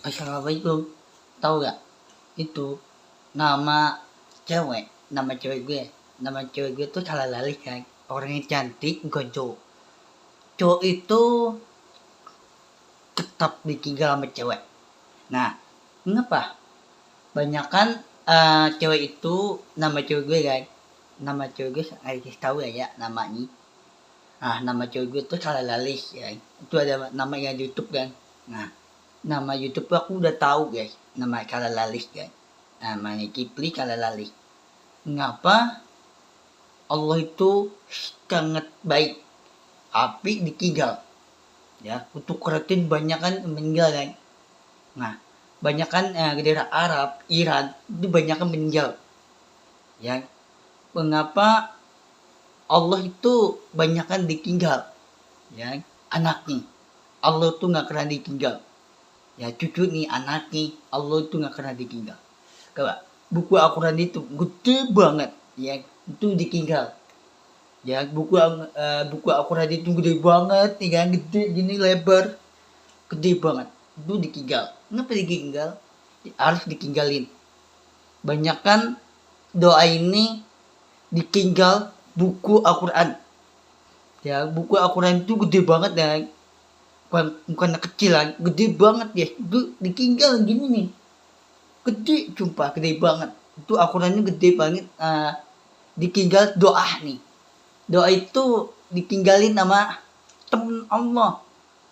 Assalamualaikum. Tahu gak? Itu nama nama cewek gue. Nama cewek gue tuh salah lalih kan. Orangnya cantik, bukan cowok. Cowok itu tetap ditinggal sama cewek. Nah, kenapa? Banyakan cewek itu nama cewek gue kan. Nama cewek gue saya tahu ya namanya. Nama cewek gue tuh salah lalih ya. Itu ada nama yang di YouTube kan. Nah, nama YouTube aku udah tahu guys. Nama salah lalih kan. Namanya Kipli salah lalih. Mengapa Allah itu sangat baik, api ditinggal ya, untuk kreatin banyak kan meninggal kan. Nah, banyak kan daerah Arab, Iran itu banyak kan meninggal ya. Mengapa Allah itu banyak kan ditinggal ya, anaknya Allah tuh nggak pernah ditinggal ya, cucu nih anaknya Allah tuh nggak pernah ditinggal. Coba buku Al-Quran itu gede banget ya, itu ditinggal ya. Buku Al-Quran itu gede banget nih kan, gede gini lebar, gede banget, itu ditinggal. Kenapa ditinggal? Harus ditinggalin. Banyak kan doa ini ditinggal buku Al-Quran ya. Buku Al-Quran itu gede banget ya, bukan kecil lah, gede banget ya. Itu ditinggal gini nih, gede, sumpah gede banget. Itu Al-Qurannya gede banget. Ditinggal doa nih. Doa itu ditinggalin sama temen Allah,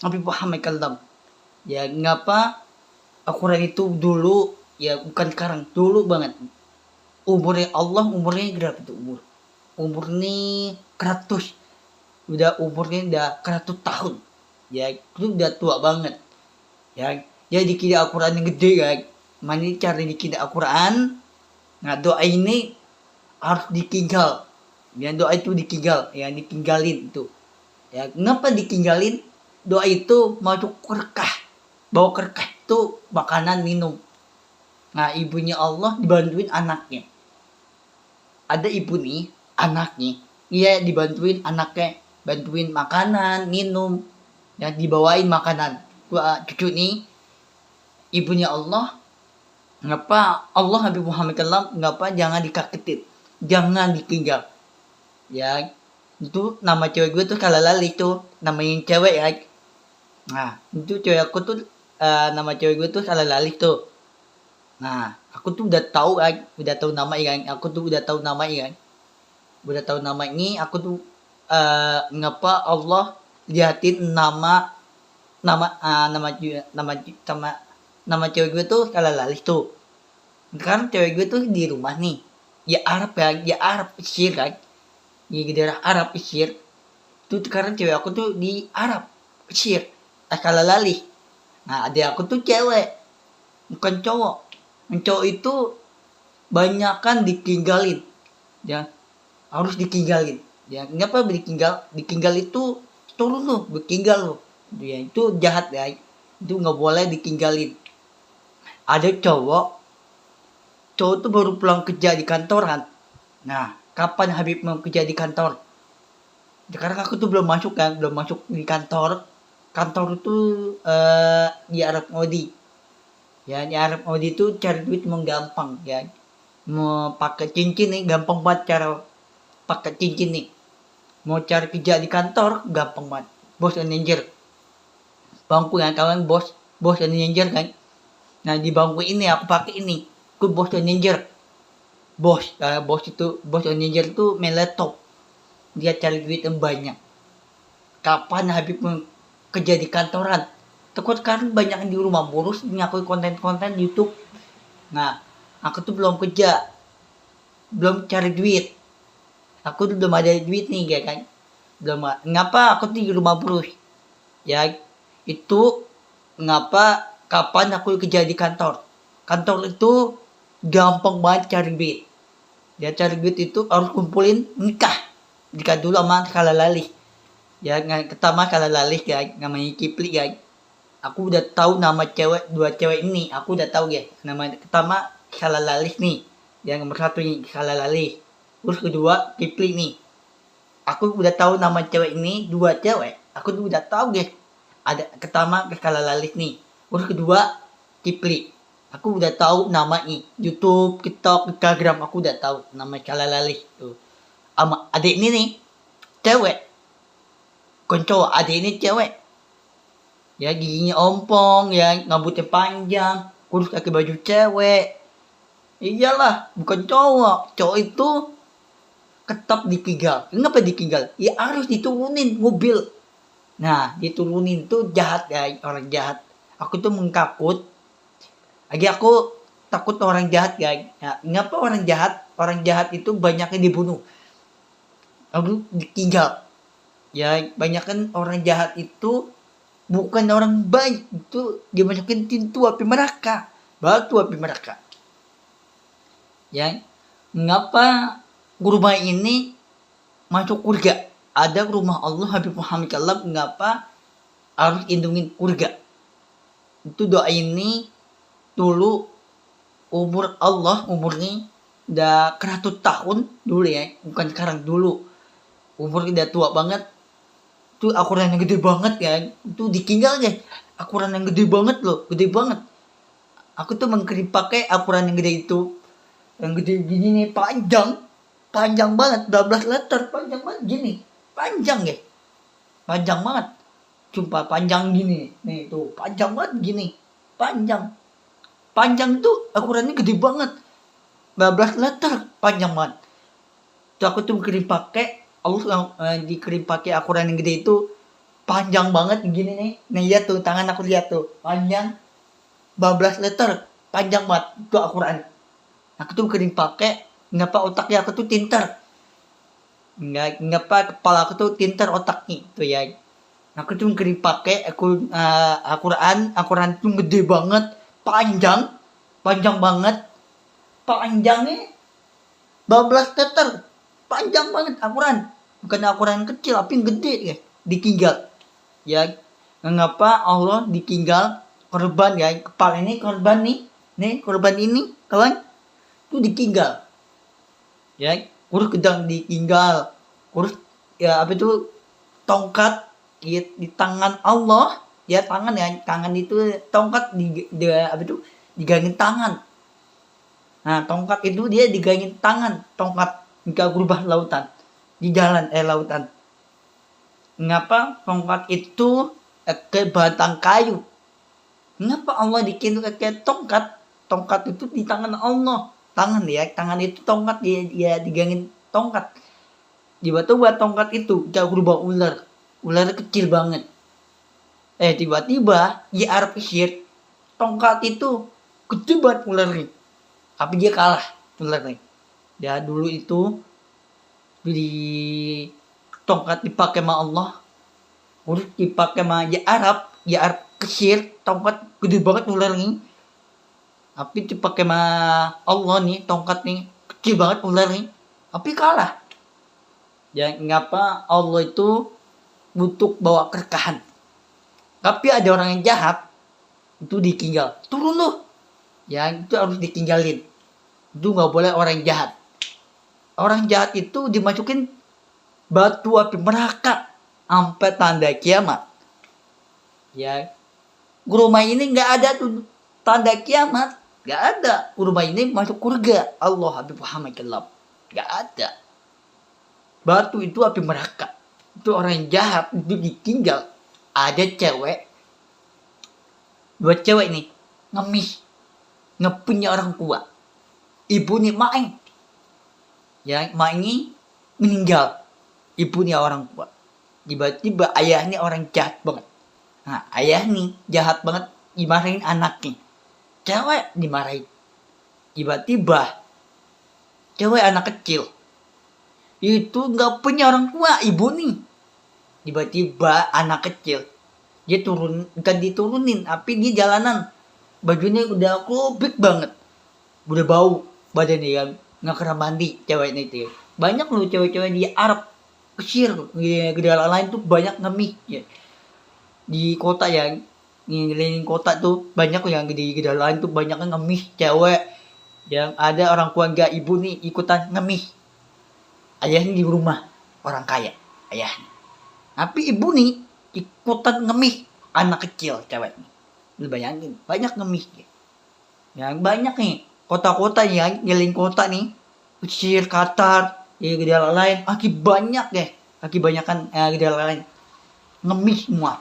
Nabi Muhammad SAW ya. Ngapa Al-Quran itu dulu ya, bukan sekarang, dulu banget. Umurnya Allah, umurnya berapa tuh umur nih 100, umurnya udah 100 tahun ya. Itu udah tua banget ya. Ya dikira Al-Quran yang gede kan. Mana cara dikira Al-Quran? Nah, doa ini harus ditinggal ya. Doa itu ditinggal ya, ditinggalin itu ya. Kenapa ditinggalin? Doa itu masuk berkah, bawa berkah itu makanan minum. Nah, ibunya Allah dibantuin anaknya. Ada ibu nih, anaknya, iya dibantuin anaknya, bantuin makanan minum ya, dibawain makanan. Cucu nih, ibunya Allah. Ngapa Allah Nabi Muhammad SAW ngapa jangan dikagetin, jangan ditinggal ya. Itu nama cewek gue tuh kalau lali tuh, namanya cewek ya. Nah, itu cewek aku tuh nama cewek gue tuh salah lali tuh. Nah, aku tuh udah tahu kan, udah tahu nama kan. Aku tuh udah tahu nama kan. Udah tahu nama ini, aku tuh ngapa Allah liatin nama nama nama nama nama nama cewek gue tuh salah lali tuh. Sekarang cewek gue tuh di rumah nih. Ya Arab kan, ya Arab Mesir kan. Di daerah Arab Mesir. Tuh sekarang cewek aku tuh di Arab Mesir. Salah lali. Nah, adik aku tuh cewek, bukan cowok. Cowok itu banyak kan ditinggalin ya, harus ditinggalin ya. Kenapa ditinggal? Ditinggal itu turun loh, ditinggal loh ya. Itu jahat ya, itu nggak boleh ditinggalin. Ada cowok tuh baru pulang kerja di kantoran. Nah, kapan Habib mau kerja di kantor? Sekarang aku tuh belum masuk kan, belum masuk di kantor. Kantor itu di Arab Saudi ya. Di Arab Saudi itu cari duit menggampang ya. Mau pakai cincin nih gampang banget cara pakai cincin nih. Mau cari kerja di kantor gampang banget. Bos dan manager, bangku yang kawan bos dan manager kan. Nah, di bangku ini aku pakai ini, aku bos dan manager. Bos dan manager itu main laptop, dia cari duit yang banyak. Kapan Habib kerja di kantoran? Takut kan banyak di rumah boros ngakui konten-konten YouTube. Nah, aku tuh belum kerja, belum cari duit. Aku tuh belum ada duit nih ya kan. Belum. Ngapa aku tuh di rumah boros? Ya, itu ngapa kapan aku kerja di kantor? Kantor itu gampang banget cari duit. Ya, cari duit itu harus kumpulin nikah. Nikah dulu sama kala lalih. Ya, pertama kala lalih ya, namanya Kipli ya. Aku udah tahu nama dua cewek ini, aku udah tahu ya. Nama pertama kala lalih nih, yang nomor satu ini kala lalih. Terus kedua Kipli nih. Aku udah tahu nama cewek ini, dua cewek. Aku udah tahu guys. Ada pertama kala lalih nih. Terus kedua Kipli. Aku udah tahu namanya. YouTube, TikTok, Instagram aku udah tahu nama Calalali tuh. Sama adik ini nih, cewek. Bukan cowok, adik ini cewek. Ya giginya ompong, ya rambutnya panjang, kurus pakai baju cewek. Iyalah, bukan cowok. Cowok itu tetap ditinggal. Kenapa ditinggal? Ya harus diturunin mobil. Nah, diturunin tuh jahat ya, orang jahat. Aku tuh mengtakut. Lagi aku takut orang jahat guys. Ya, kenapa orang jahat? Orang jahat itu banyaknya dibunuh. Lalu ditinggal. Ya, banyak kan orang jahat itu bukan orang baik. Itu dimasukin pintu api neraka. Batu api neraka. Ya, mengapa rumah ini masuk surga? Ada rumah Allah Habib Muhammad Allah, mengapa harus lindungin surga? Itu doa ini dulu umur Allah umurnya udah 100 tahun dulu ya, bukan sekarang dulu. Umur udah tua banget. Itu Al-Quran yang gede banget ya. Itu ditinggal ya. Al-Quran yang gede banget loh, gede banget. Aku tuh pakai Al-Quran yang gede itu. Yang gede gini nih, panjang banget, 12 letter, panjang banget gini, panjang ya, panjang banget, sumpah panjang gini, nih tuh panjang banget gini, panjang tuh Al-Qurannya gede banget, 12 letter, panjang banget. Tuh aku tuh kirim pakai Allah dikirim pakai Al-Quran yang gede itu panjang banget gini nih lihat tuh tangan aku lihat tuh panjang 12 letter, panjang banget itu Al-Quran. Aku tuh kirim pakai, ngapa otaknya aku tuh tinter, ngapa kepala aku tuh tinter otaknya tuh ya. Aku tuh kirim pakai Al-Quran tuh gede banget, panjang banget, panjangnya 12 meter, panjang banget Al-Quran, bukan Al-Quran kecil tapi gede ya, ditinggal ya. Mengapa Allah ditinggal korban ya, kepala ini korban nih korban ini kawan itu ditinggal ya, kurus gedang ditinggal, kurus ya apa itu tongkat di tangan Allah ya, tangan itu tongkat apa itu digangin tangan. Nah tongkat itu dia digangin tangan, tongkat hingga berubah lautan di jalan lautan. Mengapa tongkat itu ke batang kayu? Mengapa Allah bikin kayak tongkat? Tongkat itu di tangan Allah. Tangan itu tongkat, dia digangin tongkat. Tiba-tiba tongkat itu jauh berubah ular kecil banget. Tiba-tiba dia arep sihir, tongkat itu gede banget ularnya. Tapi dia kalah ularnya. Ya dulu itu di tongkat dipakai sama Allah, terus dipakai sama ya Arab kesir, tongkat gede banget ularnya. Tapi dipakai sama Allah nih, tongkat nih kecil banget ularnya, tapi kalah. Ya ngapa Allah itu butuh bawa keberkahan. Tapi ada orang yang jahat itu ditinggal, turun loh. Ya itu harus ditinggalin. Itu nggak boleh orang jahat. Orang jahat itu dimasukin batu api neraka sampai tanda kiamat. Ya, rumah ini nggak ada tuh tanda kiamat, nggak ada. Rumah ini masuk surga Allah Habib Muhammad Kelab, nggak ada. Batu itu api neraka. Itu orang yang jahat itu ditinggal. Ada cewek, dua cewek nih ngemis, ngepunya orang tua. Ibunya main. Ya, main meninggal. Ibunya orang tua. Tiba-tiba ayahnya orang jahat banget. Nah, ayah nih jahat banget, dimarahin anaknya. Cewek dimarahin. Tiba-tiba cewek anak kecil itu nggak punya orang tua, ibu nih. Tiba-tiba anak kecil dia bukan diturunin, tapi dia jalanan, bajunya udah kubik banget, udah bau badannya ya, nggak kena mandi ceweknya itu. Banyak loh cewek-cewek di Arab kesir di daerah lain tuh banyak ngemis ya. Di kota ya, ngeliling kota tuh banyak yang di daerah lain tuh banyak ngemis cewek. Yang ada orang keluarga ibu nih ikutan ngemis. Ayahnya di rumah orang kaya, ayahnya. Tapi ibu nih ikutan ngemis anak kecil cewek nih. Lu bayangin, banyak ngemis ya. Yang banyak nih kota-kota ya, nyeling kota nih, Mesir, Qatar, ya gejala lain, banyak deh, banyakan gejala lain, ngemis semua.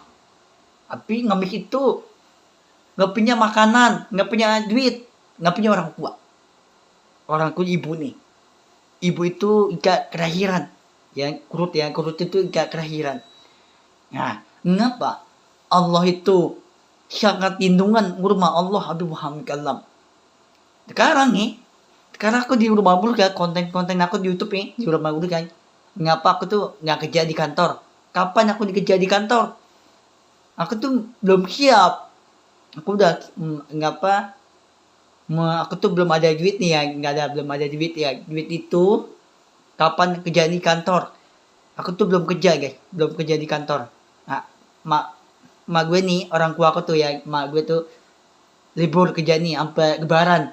Tapi ngemis itu nggak punya makanan, nggak punya duit, nggak punya orang tua. Orang tua ibu nih, ibu itu gak kelahiran, ya kurut itu gak kelahiran. Nah, mengapa Allah itu sangat lindungan rumah Allah Habib Muhammad Kalam. Sekarang aku di rumah dulu kan, konten-konten aku di YouTube nih, di rumah dulu kan. Ngapa aku tuh nggak kerja di kantor? Kapan aku dikerja di kantor? Aku tuh belum siap. Aku udah ngapa? Aku tuh belum ada duit nih ya, belum ada duit ya. Duit itu kapan kerja di kantor? Aku tuh belum kerja guys, belum kerja di kantor. Nah, mak gue nih, orang tua aku tuh ya, mak gue tuh libur kerja nih sampai lebaran.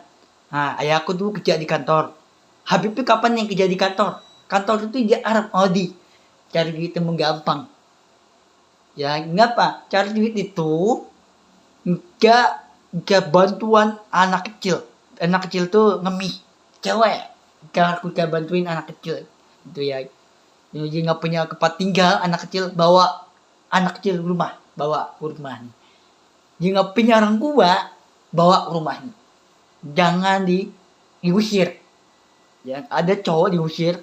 Nah, ayah aku tuh kerja di kantor. Habib tuh kapan nih kerja di kantor? Kantor itu di Arab Saudi. Cari duit itu gampang. Ya, ngapa? Cari duit itu enggak bantuan anak kecil. Anak kecil tuh ngemis. Cewek. Aku bantuin anak kecil. Itu ya. Jadi nggak punya tempat tinggal, anak kecil bawa anak kecil ke rumah. Bawa ke rumah. Dia nggak punya orang tua, bawa ke rumahnya. Jangan diusir. Ya, ada cowok diusir,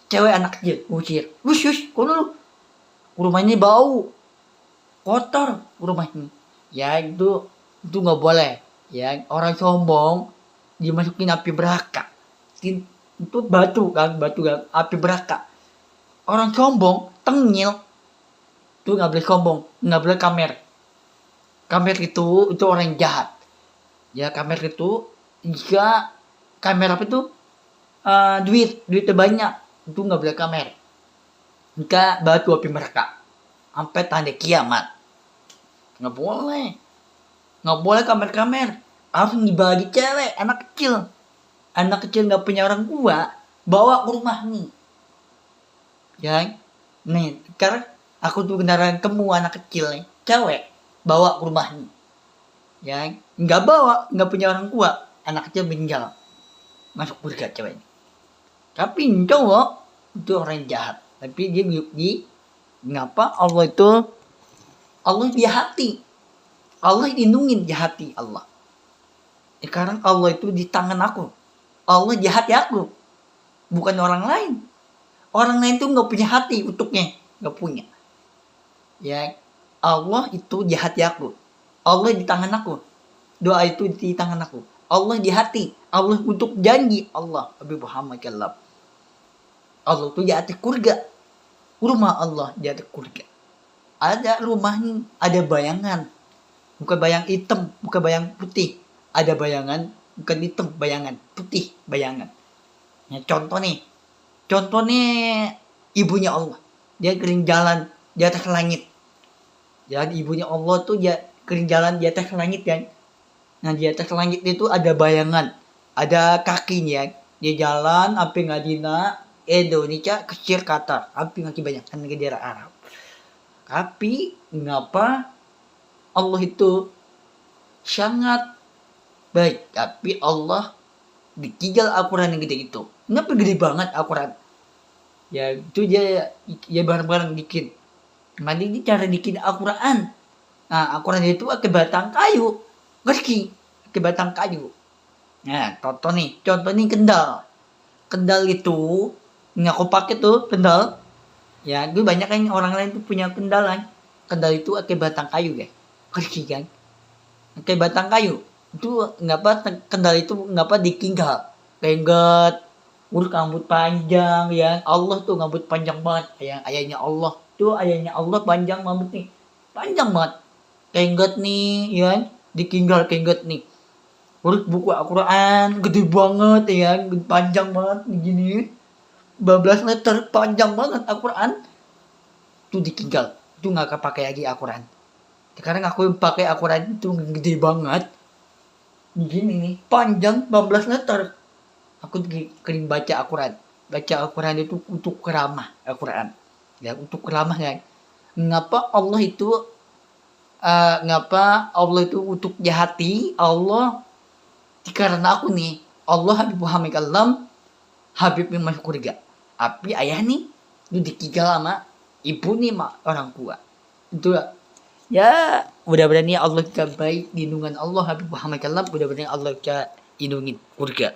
cewek anak kecil diusir. Wush, kono rumahnya bau, kotor rumahnya. Ya itu nggak boleh. Ya orang sombong dimasukin api neraka. Itu batu kan, api neraka. Orang sombong tengil, itu nggak boleh sombong, nggak boleh kamer. Kamer itu orang jahat. Ya kamer itu jika kamera apa itu duitnya banyak, itu nggak boleh kamer. Jika batu api mereka sampai tanda kiamat, nggak boleh kamer, harus dibagi cewek, anak kecil nggak punya orang tua, bawa ke rumah nih. Ya nih sekarang aku tuh kendaraan kamu anak kecil nih, cewek, bawa ke rumah nih. Ya nggak punya orang tua, anak kecil meninggal, masuk surga cewek. Tapi cowok itu orang jahat, tapi dia ngapa Allah di hati, Allah lindungin di hati Allah. Sekarang Allah itu di tangan aku, Allah di hati aku, bukan orang lain. Orang lain tuh nggak punya hati untuknya, nggak punya. Ya Allah itu di hati aku, Allah di tangan aku, doa itu di tangan aku, Allah di hati, Allah untuk janji Allah Habib Muhammad Kalam. Allah itu di atas surga, rumah Allah di atas surga. Ada rumahnya, ada bayangan, bukan bayang hitam, bukan bayang putih. Ada bayangan, bukan hitam, bayangan putih, bayangan. Ya, contohnya ibunya Allah, dia kering jalan di atas langit. Jadi ibunya Allah tuh dia kering jalan di atas langit kan. Nah di atas langit itu ada bayangan, ada kakinya. Dia jalan sampai ngadina Indonesia ke Qatar, sampai ngaki banyak kan negara Arab. Tapi mengapa Allah itu sangat baik, tapi Allah dikigal Al-Quran yang gede itu. Kenapa gede banget Al-Quran? Ya itu dia bareng-bareng bikin. Nanti ini cara bikin Al-Quran. Nah Al-Quran itu ke batang kayu, ngerti? Ke batang kayu. Nah contoh nih Kendal itu nggak aku pakai tuh kendal. Ya gue banyak kan orang lain tuh punya kendalan. Kendal itu pakai batang kayu guys, ngerti kan? Pakai batang kayu itu kendal itu dikinggal, kengget, urus rambut panjang ya. Allah tuh rambut panjang banget, ayahnya Allah tuh, ayahnya Allah panjang rambut nih, panjang banget, kengget nih ya, dikinggal kengget nih. Urus buku Al-Quran gede banget ya, panjang banget begini, 12 meter, panjang banget Al-Quran tuh dikinggal, itu nggak kepakai lagi Al-Quran. Sekarang aku pakai Al-Quran itu gede banget begini nih, panjang 12 meter. Aku kering baca Al-Quran itu untuk keramah Al-Quran ya, untuk keramah kan. Ngapa Allah itu untuk di hati Allah karena aku nih Allah Habib Muhammad kalam Habib yang masuk surga. Tapi ayah nih lu dikigal sama ibu nih orang tua. Itulah. Ya, mudah-mudahan ya Allah baik lindungan Allah Habib Muhammad kalam, mudah-mudahan Allah lindungin surga.